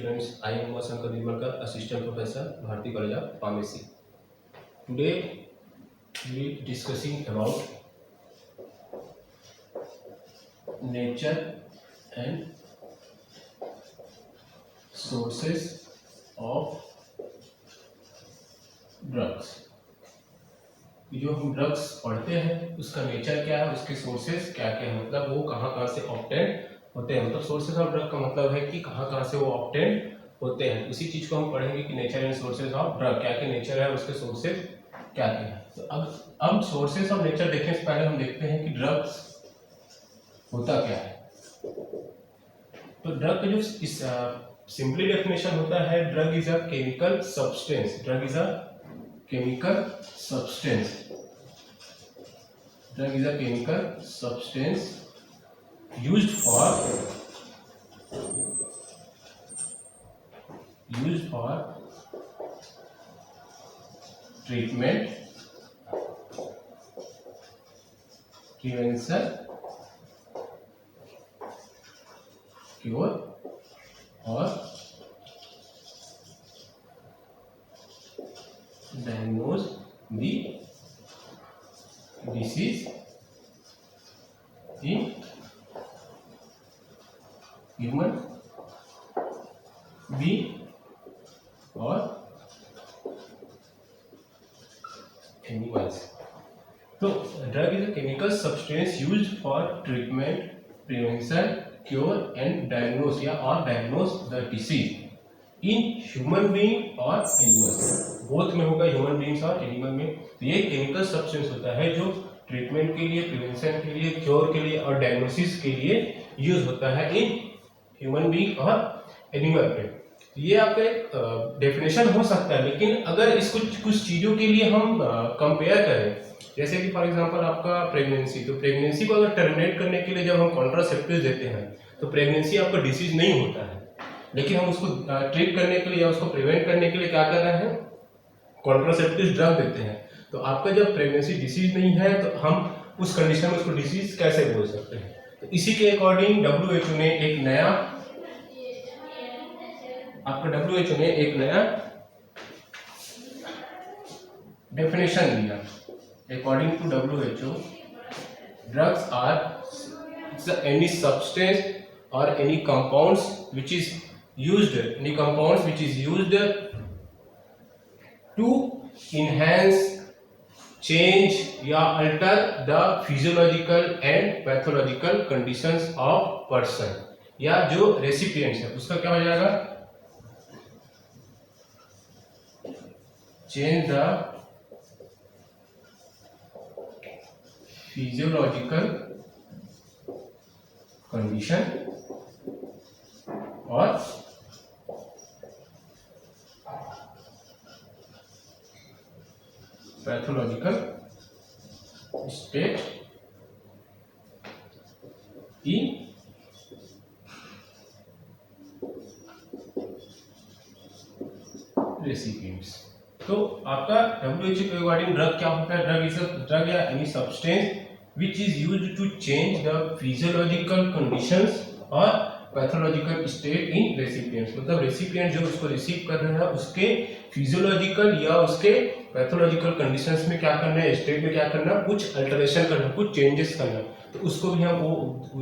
students, I am Umashankar Nirmalkar, Assistant Professor, Bharati College of Pharmacy. Today we will be discussing about nature and sources of drugs. जो हम drugs पढ़ते हैं उसका nature क्या है, उसके सोर्सेज क्या क्या है, मतलब वो कहाँ से ऑब्टेन होते हैं। मतलब सोर्सेज ऑफ ड्रग का मतलब है कि कहाँ से वो ऑब्टेन होते हैं। उसी चीज को हम पढ़ेंगे कि nature and sources of drug, क्या क्या नेचर है, उसके सोर्सेज क्या क्या है। तो अब सोर्सेज ऑफ नेचर देखने से पहले हम देखते हैं कि ड्रग्स होता क्या है। तो ड्रग का जो सिंपली डेफिनेशन होता है, drug is a chemical substance. Drug is a chemical substance. Drug is a chemical substance used for treatment, prevention, cure or diagnose the disease in human being or animals. तो drug is a chemical substance used for treatment, prevention, cure and diagnose या और diagnose the disease in human being और animals. Both में होगा, human beings और animal में। तो ये केमिकल सब्सटेंस होता है जो ट्रीटमेंट के लिए, प्रिवेंशन के लिए, क्योर के लिए और डायग्नोसिस के लिए यूज होता है इन ह्यूमन बीइंग और एनिमल पे। ये आपका एक डेफिनेशन हो सकता है, लेकिन अगर इसको कुछ चीजों के लिए हम कंपेयर करें, जैसे कि फॉर एग्जांपल आपका प्रेगनेंसी, तो प्रेगनेंसी को अगर टर्मिनेट करने के लिए जब हम कॉन्ट्रासेप्टिव देते हैं तो प्रेगनेंसी आपका डिसीज नहीं होता है, लेकिन हम उसको ट्रीट करने के लिए या उसको प्रिवेंट करने के लिए क्या कर रहे हैं, कॉन्ट्रासेप्टिव ड्रग देते हैं। तो आपका जब प्रेगनेंसी डिसीज नहीं है तो हम उस कंडीशन में उसको डिसीज कैसे बोल सकते हैं। तो इसी के अकॉर्डिंग WHO ने एक नया डेफिनेशन दिया। According to WHO, drugs are any substance or any compounds which is used to enhance, change या alter the physiological and pathological conditions of person, या जो रेसिपिएंट्स है उसका क्या हो जाएगा, change the physiological condition और पैथोलॉजिकल स्टेट इन रेसिपिएंट्स। तो आपका WHO के अकॉर्डिंग ड्रग क्या होता है, ड्रग या any substance which is used to change the physiological conditions or pathological state in recipients. मतलब रेसिपिएंट जो उसको रिसीव कर रहे हैं उसके फिजियोलॉजिकल या उसके पैथोलॉजिकल कंडीशंस में क्या करना है, स्टेट में क्या करना, कुछ अल्टरेशन करना, कुछ चेंजेस करना। तो उसको भी हम वो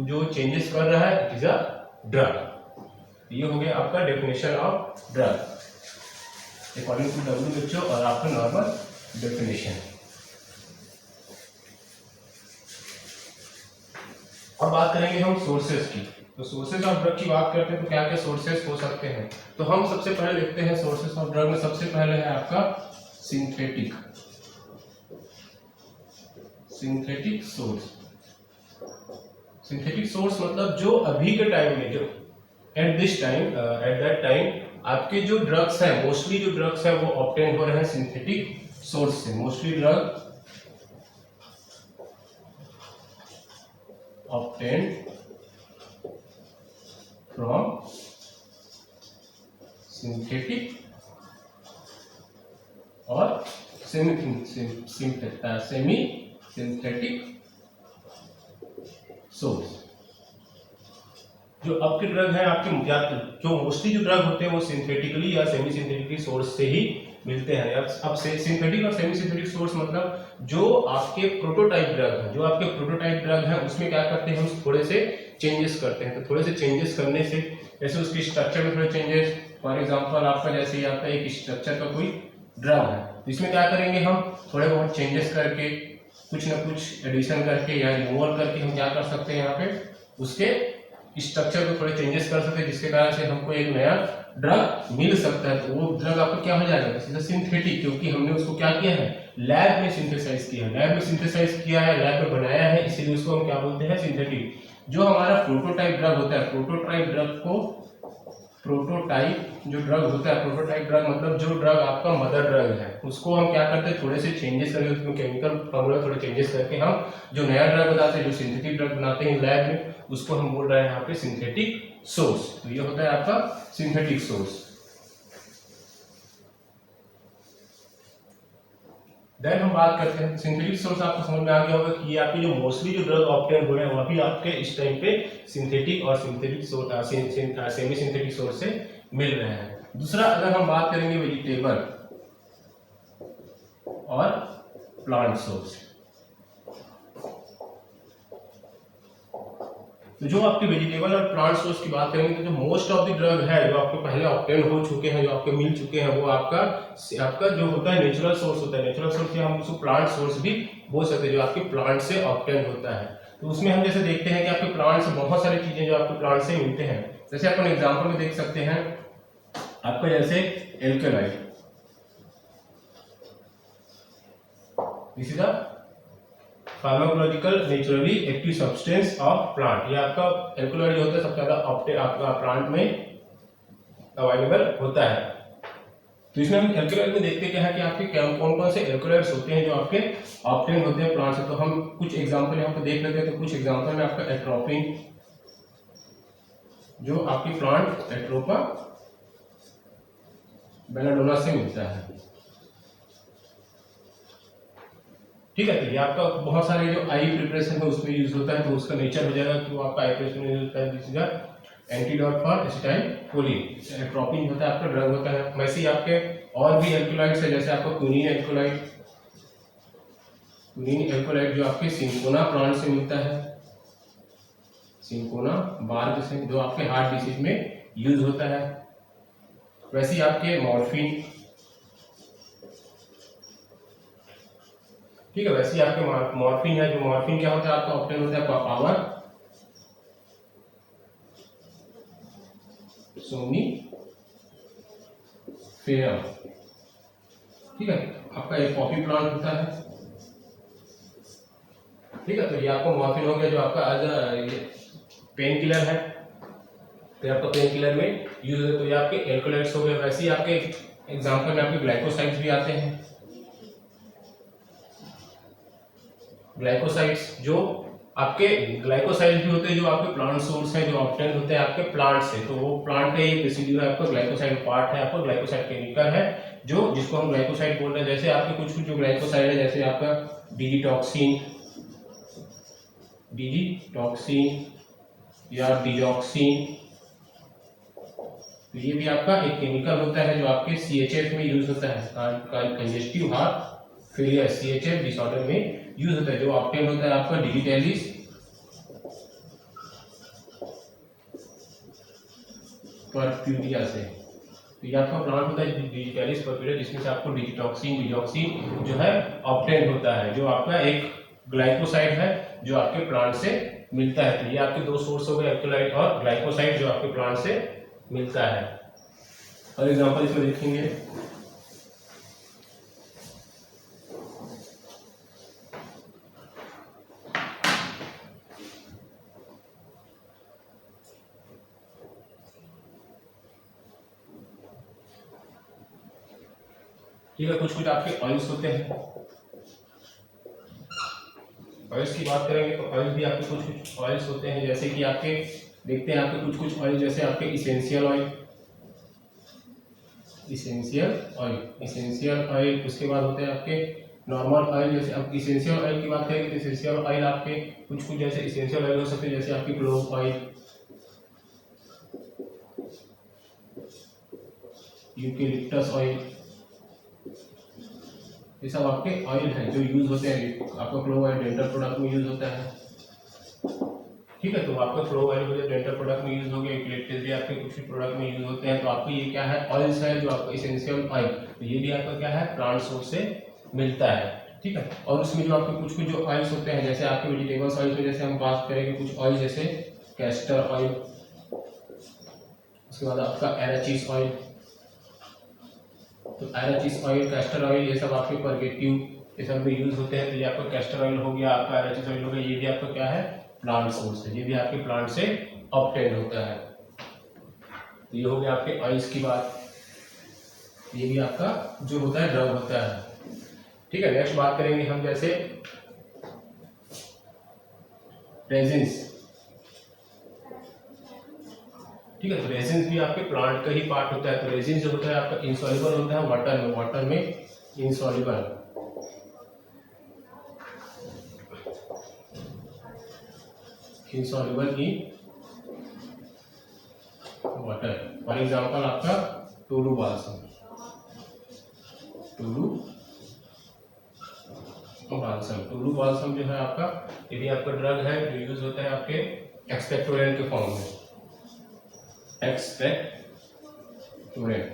जो चेंजेस कर रहा है इट इज अ ड्रग। ये हो गया आपका definition of drug according to WHO और आपका नॉर्मल डेफिनेशन। अब बात करेंगे हम सोर्सेज की। तो सोर्सेज ऑफ ड्रग की बात करते हैं तो क्या क्या सोर्सेज हो सकते हैं। तो हम सबसे पहले देखते हैं सोर्सेज ऑफ ड्रग में सबसे पहले है आपका सिंथेटिक सोर्स। सिंथेटिक सोर्स मतलब जो अभी के टाइम में, जो एट दैट टाइम आपके जो ड्रग्स है, मोस्टली जो ड्रग्स है वो ऑब्टेन हो रहे हैं सिंथेटिक सोर्स से। Mostly drug obtained from synthetic or semi synthetic source। जो अब के ड्रग हैं आपके जो मोस्टली जो ड्रग होते हैं वो सिंथेटिकली या सेमी सिंथेटिकली सोर्स से ही मिलते हैं। अब से सिंथेटिक और सेमी सिंथेटिक सोर्स मतलब जो आपके प्रोटोटाइप ड्रग हैं, जो आपके प्रोटोटाइप ड्रग हैं उसमें क्या करते हैं, हम थोड़े से चेंजेस करते हैं। तो थोड़े से चेंजेस करने से जैसे उसके स्ट्रक्चर में थोड़े चेंजेस, फॉर एग्जांपल आपका जैसे ये आपका एक स्ट्रक्चर का कोई ड्रग है, इसमें क्या करेंगे हम थोड़े बहुत चेंजेस करके, कुछ ना कुछ एडिशन करके या रिमूवल करके हम क्या कर सकते हैं, यहाँ पे उसके स्ट्रक्चर को थोड़े चेंजेस कर सकते हैं, जिसके कारण से हमको एक नया ड्रग मिल सकता है। तो वो ड्रग आपका क्या हो जाएगा, सीधा सिंथेटिक, क्योंकि हमने उसको क्या किया है, लैब में सिंथेसाइज किया है, लैब में सिंथेसाइज किया है, लैब में बनाया है, इसीलिए उसको हम क्या बोलते हैं, सिंथेटिक। जो हमारा प्रोटोटाइप ड्रग होता है, प्रोटोटाइप ड्रग को, प्रोटोटाइप जो ड्रग होता है, प्रोटोटाइप ड्रग मतलब जो ड्रग आपका मदर ड्रग है, उसको हम क्या करते हैं, थोड़े से चेंजेस करके, उसमें केमिकल फॉर्मूला थोड़े चेंजेस करके हम जो नया ड्रग बनाते हैं, जो सिंथेटिक ड्रग बनाते हैं लैब में, उसको हम बोल रहे हैं यहाँ पे सिंथेटिक सोर्स। तो ये होता है आपका सिंथेटिक सोर्स। देन हम बात करते हैं सिंथेटिक सोर्स। आपको समझ में आ गया होगा कि ये आपके जो मोस्टली जो ड्रग ऑब्टेन हो रहे हैं वह भी आपके इस टाइम पे सिंथेटिक और synthetic source, semi synthetic source से मिल रहे हैं। दूसरा अगर हम बात करेंगे वेजिटेबल और प्लांट सोर्स, तो जो आपके वेजिटेबल और प्लांट सोर्स की बात करेंगे तो जो मोस्ट ऑफ द ड्रग है जो आपके पहले ऑब्टेन हो चुके हैं, जो आपके मिल चुके हैं, वो आपका जो होता है नेचुरल सोर्स होता है। नेचुरल सोर्स या हम उसको प्लांट सोर्स भी बोल सकते हैं, जो आपके प्लांट से ऑब्टेन होता है। तो उसमें हम जैसे देखते हैं कि आपके प्लांट से बहुत सारी चीजें जो आपके प्लांट से मिलते हैं। जैसे अपन एग्जाम्पल में देख सकते हैं, आपका जैसे alkaloid, this is a pharmacological naturally active substance of plant. ये आपका एल्कोलॉइड जो होता है सबसे ज्यादा आपका प्लांट में अवेलेबल होता है। तो इसमें हम एल्कोलॉइड में देखते क्या है कि आपके कौन कौन से एल्कोलॉइड्स होते हैं जो आपके ऑब्टेन होते हैं प्लांट से। तो हम कुछ एग्जांपल यहाँ पे देख लेते हैं। तो कुछ एग्जांपल में आपका एट्रोपिन, जो आपके प्लांट एट्रोपा बेलाडोना से मिलता है, ठीक है। तो ये आपका बहुत सारे जो आई प्रिपरेशन है उसमें यूज होता है, तो उसका नेचर हो जाएगा कि वो आपका आई प्रिपरेशन में यूज होता है। This is antidote for acetylcholine. Atropine होता है आपका ड्रग होता है। वैसे ही आपके और भी एल्कोलाइड्स है, जैसे आपका क्विनीन एल्कोलाइड, क्विनीन एल्कोलाइड जो आपके सिंकोना प्लांट से मिलता है, सिंकोना बार्ग से, जो आपके हार्ट डिसीज में यूज होता है। वैसे ही आपके मॉर्फिन, ठीक है, वैसे ही आपके मॉर्फिन है, जो मॉर्फिन क्या होता है आपका ऑब्टेन होता है पावर सोनिफेरम, ठीक है। आपका एक पॉपी प्लांट होता है, ठीक है। तो ये आपका मॉर्फिन हो गया जो आपका एज पेन किलर है, तो आपका पेन किलर में यूज होता है। तो ये आपके एल्कोलाइड्स हो गए। वैसे ही आपके एग्जांपल में आपके ग्लाइकोसाइड्स भी आते हैं। ग्लाइकोसाइड्स जो आपके ग्लाइकोसाइड्स भी होते हैं जो आपके प्लांट सोर्स है, जो ऑब्टेन होते हैं आपके प्लांट से। तो वो प्लांट का एक रेसिड्यू है आपका, ग्लाइकोसाइड पार्ट है आपका, ग्लाइकोसाइड केमिकल है जो जिसको हम ग्लाइकोसाइड बोल रहे हैं। जैसे आपके कुछ कुछ जो ग्लाइकोसाइड है, जैसे आपका डिजिटॉक्सिन या डिजॉक्सिन, तो ये भी आपका एक केमिकल होता है जो आपके CHF में यूज होता है, congestive heart failure CHF disorder में यूज होता है, जो ऑब्टेन होता है आपका डिजिटैलिस परप्यूरिया से। तो ये आपका प्लांट होता है डिजिटैलिस परप्यूरिया, जिसमें से आपको डिजिटॉक्सिन डिजॉक्सिन जो है ऑब्टेन होता है, जो आपका एक ग्लाइकोसाइड है जो आपके प्लांट से मिलता है। तो ये आपके दो सोर्स हो गए, एल्कोलाइड और ग्लाइकोसाइड, जो आपके प्लांट से मिलता है। और एग्जांपल इसमें देखेंगे, ठीक है। कुछ कुछ आपके ऑयल्स होते हैं। ऑयल्स की बात करेंगे तो ऑयल भी आपके कुछ कुछ ऑयल्स होते हैं, जैसे कि आपके देखते हैं आपके कुछ कुछ ऑयल, जैसे आपके इसेंशियल ऑयल, इसेंशियल ऑयल। उसके बाद होते हैं आपके नॉर्मल ऑयल। जैसे आप इसेंशियल ऑयल की बात करेंगे तो इसेंशियल ऑयल आपके कुछ कुछ जैसे इसेंशियल ऑयल हो सकते हैं, जैसे आपकी क्लोव ऑयल, यूकेलिप्टस ऑयल, ये सब आपके ऑयल हैं जो यूज होते हैं। आपका क्लोव ऑयल डेंटल प्रोडक्ट में यूज होता है, ठीक है। तो आपका क्लोव ऑयल जो डेंटल प्रोडक्ट में यूज हो गया, यूकेलिप्टस भी आपके कुछ प्रोडक्ट में यूज होते हैं। तो आपको ये क्या है, ऑयल्स है जो आपका इसेंशियल ऑयल, तो ये भी आपका क्या है, प्लांट सोर्स से मिलता है, ठीक है। और उसमें जो आपके कुछ कुछ जो ऑयल्स होते हैं, जैसे आपके वेजिटेबल्स ऑयल में जैसे हम बात करेंगे कुछ ऑयल जैसे कैस्टर ऑयल, उसके बाद आपका एराचिस ऑयल, तो एराचिस ऑयल, कैस्टर ऑयल, ये सब आपके परगेटिव ये सब में यूज होते हैं। तो ये आपका कैस्टर ऑयल हो गया, आपका एराचिस ऑयल हो गया, ये भी आपका क्या है, प्लांट सोर्स है, ये भी आपके प्लांट से ऑब्टेन होता है। तो ये हो गया आपके ऑयल्स की बात, ये भी आपका जो होता है ड्रग होता है, ठीक है। नेक्स्ट बात करेंगे हम जैसे रेजिन्स, ठीक है। तो रेजिन्स भी आपके प्लांट का ही पार्ट होता है। तो रेजिन्स जो होता है आपका इंसॉल्युबल होता है वाटर में insoluble, insoluble in water. For example आपका टोलू बाल्सम, टोलू बाल्सम जो है आपका, ये भी आपका ड्रग है जो यूज होता है आपके एक्सपेक्टोरेंट के फॉर्म में, एक्सपेक्टोरेंट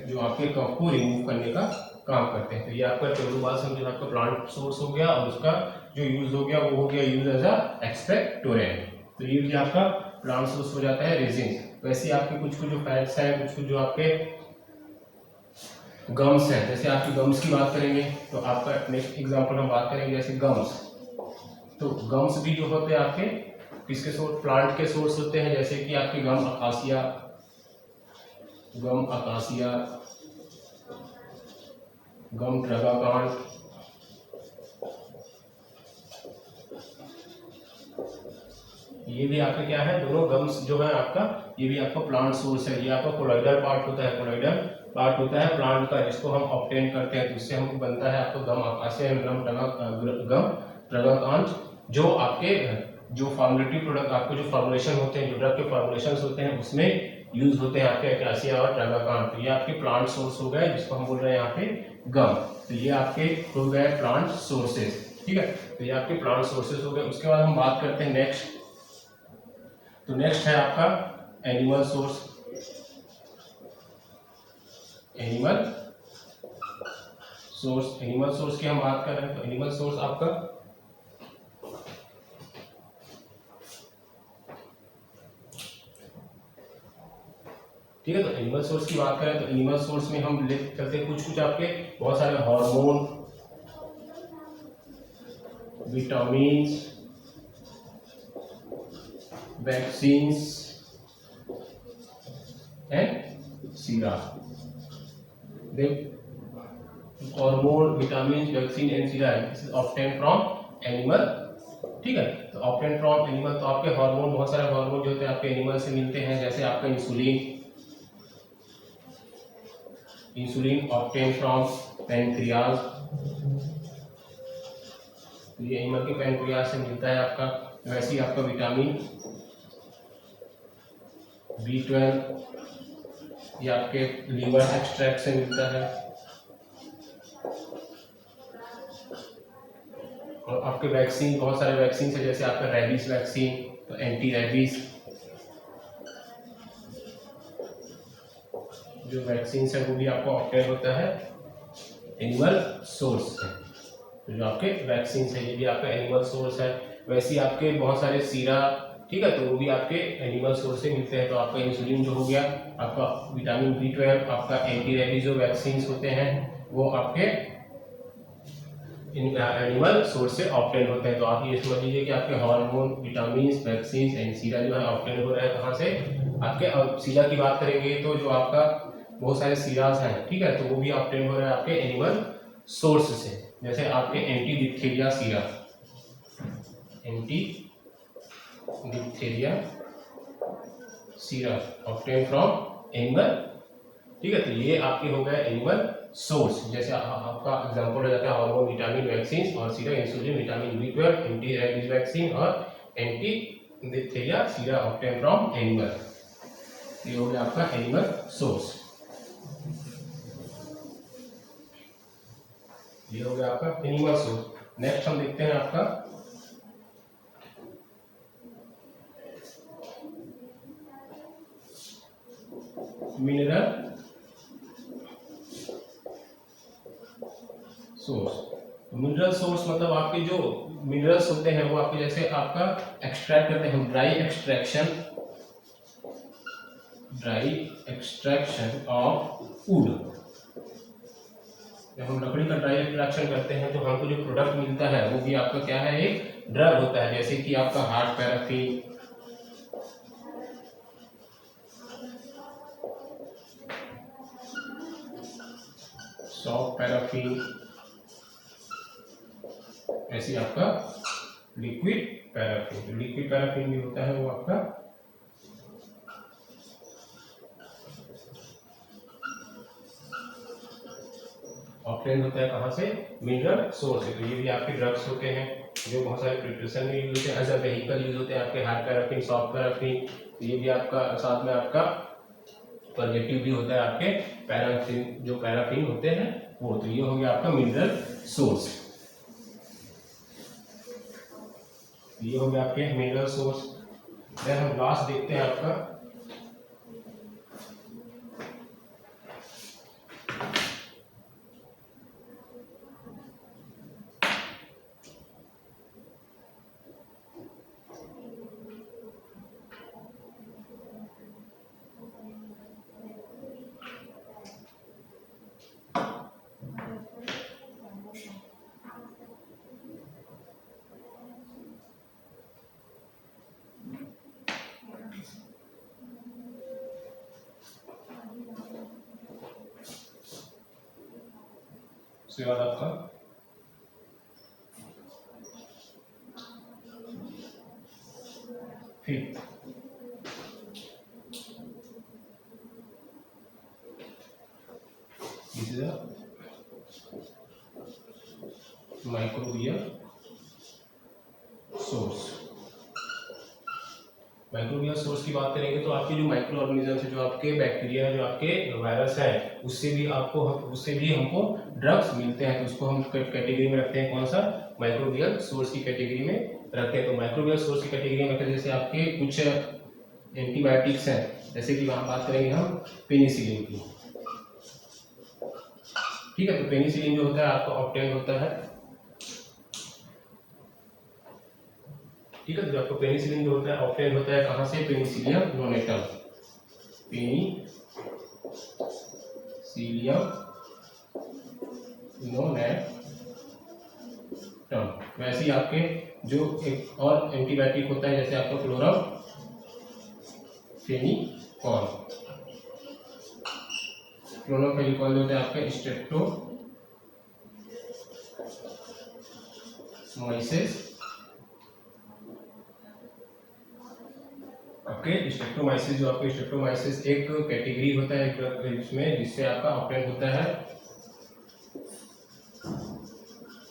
जो आपके कफ को रिमूव करने का काम करते हैं। तो ये आपका टोलू बाल्सम जो आपका प्लांट सोर्स हो गया, और उसका जो यूज हो गया वो हो गया यूज एज अ एक्सपेक्टोरेंट। तो ये भी आपका प्लांट सोर्स हो जाता है रेजिन। वैसे आपके कुछ कुछ जो फैट्स हैं, कुछ कुछ जो आपके गम्स हैं, जैसे आपकी गम्स की बात करेंगे तो आपका नेक्स्ट एग्जांपल हम बात करेंगे जैसे गम्स। तो गम्स भी जो होते हैं आपके किसके सोर्स, प्लांट के सोर्स होते हैं, जैसे कि आपके गम अकासिया, गम ट्रगाकांड, ये भी आपका क्या है, दोनों गम्स जो है आपका, ये भी आपका प्लांट सोर्स है। ये आपका कोलॉइडल पार्ट होता है, कोलॉइडल पार्ट होता है प्लांट का, जिसको हम ऑब्टेन करते हैं, तो इससे हमको बनता है आपको गम अकासिया, गम ट्रगाकांड, जो आपके जो फॉर्मुलेटिव प्रोडक्ट, आपको जो फॉर्मुलेशन होते हैं, जो ड्रग के फॉर्मुलेशन होते हैं, उसमें यूज होते हैं आपके अकासिया और ट्रगाकांड। तो ये आपके प्लांट सोर्स हो गए, जिसको हम बोल रहे हैं यहाँ पे गम। तो ये आपके हो गए प्लांट सोर्सेज, ठीक है। तो ये आपके प्लांट सोर्सेज हो गए। उसके बाद हम बात करते हैं नेक्स्ट, तो नेक्स्ट है आपका एनिमल सोर्स। एनिमल सोर्स की हम बात कर रहे हैं। तो एनिमल सोर्स आपका ठीक है। तो एनिमल सोर्स की बात करें तो एनिमल सोर्स में हम ले चलते हैं कुछ कुछ आपके बहुत सारे hormone, vitamins, vaccines and Sira. Hormone, vitamin, vaccine and Sira is obtain from animal, ठीक है। तो ऑब्टेन फ्रॉम एनिमल, तो आपके हार्मोन, बहुत सारे हार्मोन जो होते हैं आपके एनिमल से मिलते हैं, जैसे आपका इंसुलिन ऑब्टेन फ्रॉम पैनक्रियाज, ये एनिमल के पैनक्रियाज से मिलता है आपका। वैसे ही आपका विटामिन B12 ये आपके लीवर एक्सट्रैक्ट से मिलता है, और आपके वैक्सीन, बहुत सारे वैक्सीन है, जैसे आपका रेबीज वैक्सीन, तो एंटी रेबीज जो वैक्सीन है वो भी आपको ऑब्टेन होता है एनिमल सोर्स से। तो जो आपके वैक्सीन है ये भी आपका एनिमल सोर्स है। वैसे ही आपके बहुत सारे सीरा, ठीक है, तो वो भी आपके एनिमल सोर्स से मिलते हैं। तो आपका इंसुलिन जो हो गया, आपका विटामिन B12, आपका एंटी रेबीज जो वैक्सीन होते हैं वो आपके एनिमल सोर्स से ऑब्टेन होते हैं। तो आप ये समझ लीजिए कि आपके हार्मोन, विटामिन, वैक्सीन एंड सीरा जो है ऑब्टेन हो रहा है कहाँ से, आपके। अब सीरा की बात करेंगे तो जो आपका बहुत सारे सीराज हैं, ठीक है, तो वो भी ऑब्टेन हो रहा है आपके एनिमल सोर्स से। जैसे आपके anti diphtheria Sira, obtain from animal, ठीक है। तो ये आपके हो गए एनिमल सोर्स। जैसे आपका एग्जांपल हो जाता है हार्मोन, विटामिन, वैक्सीन और सीरा, insulin, vitamin B12, anti rabies vaccine और anti diphtheria Sira obtain from animal. ये हो गया आपका एनिमल सोर्स। ये हो गया आपका एनिमल सोर्स। नेक्स्ट हम देखते हैं आपका मिनरल सोर्स। मिनरल सोर्स मतलब आपके जो मिनरल्स होते हैं वो आपके जैसे आपका एक्सट्रैक्ट करते हैं हम, ड्राई एक्सट्रैक्शन ऑफ वुड। जब हम लकड़ी का ड्राई एक्सट्रैक्शन करते हैं तो हमको जो प्रोडक्ट मिलता है वो भी आपका क्या है, एक ड्रग होता है, जैसे कि आपका हार्ड पैराफिन, सॉफ्ट पैराफिन, ऐसे आपका लिक्विड पैराफिन। जो लिक्विड पैराफिन भी होता है वो आपका ऑब्टेन होता है कहाँ से, मिनरल सोर्स से। तो ये भी आपके ड्रग्स होते हैं जो बहुत सारे प्रिपरेशन में यूज होते हैं, एज अ व्हीकल यूज होते हैं आपके हार्ड पैराफिन, सॉफ्ट पैराफिन। तो ये भी आपका साथ में आपका पॉजिटिव भी होता है आपके पैराफिन, जो पैराफिन होते हैं वो। तो ये हो गया आपका मिनरल सोर्स। ये हो गया आपके मिनरल सोर्स। देन हम लास्ट देखते हैं आपका उसके बाद आपका fifth this is a microbial source. Microbial source की बात करेंगे तो आपके जो माइक्रो ऑर्गेनिजम्स है, जो आपके बैक्टीरिया है, जो आपके वायरस है, उससे भी हमको ड्रग्स मिलते हैं। तो उसको हम कैटेगरी में रखते हैं, कौन सा, माइक्रोबियल सोर्स की कैटेगरी में रखते हैं। तो माइक्रोबियल सोर्स की कैटेगरी में रखते हैं, जैसे आपके कुछ एंटीबायोटिक्स हैं, जैसे कि वहाँ बात करेंगे हम पेनिसिलिन की। ठीक है, तो पेनिसिलिन जो होता है आपका ऑब्टेन होता है, ठीक है। जो आपको पेनिसिलिन जो होता है ऑब्टेन होता है कहाँ से, पेनिसिलियम नोनेटम, पेनिसिलियम नोनेटम। वैसे ही आपके जो एक और एंटीबायोटिक होता है, जैसे आपका क्लोरामफेनिकॉल, क्लोरामफेनिकॉल जो होता है आपका स्ट्रेप्टोमाइसिस, आपके स्ट्रेप्टोमाइसिस, जो आपके स्ट्रेप्टोमाइसिस एक कैटेगरी होता है इसमें, जिससे आपका ऑब्टेन होता है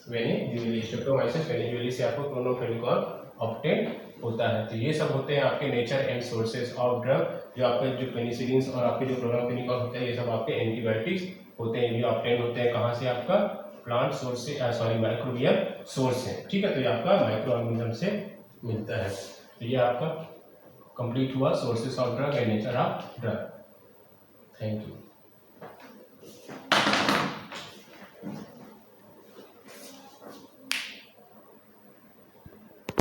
वेनेजुएली। स्ट्रेप्टोमाइसिस वेनेजुएली से आपको क्लोरामफेनिकॉल ऑब्टेन होता है। तो ये सब होते हैं आपके nature and sources of drug. जो आपके जो पेनिसिलिन और आपके जो क्लोरामफेनिकॉल होते हैं, ये सब आपके एंटीबायोटिक्स होते हैं। ये ऑब्टेन होते हैं कहाँ से, आपका प्लांट सोर्स से, सॉरी माइक्रोबियल सोर्स से। ठीक है, तो ये आपका माइक्रो ऑर्गेनिज्म से मिलता है। तो ये आपका कंप्लीट हुआ sources of drug and nature of drug. Thank you.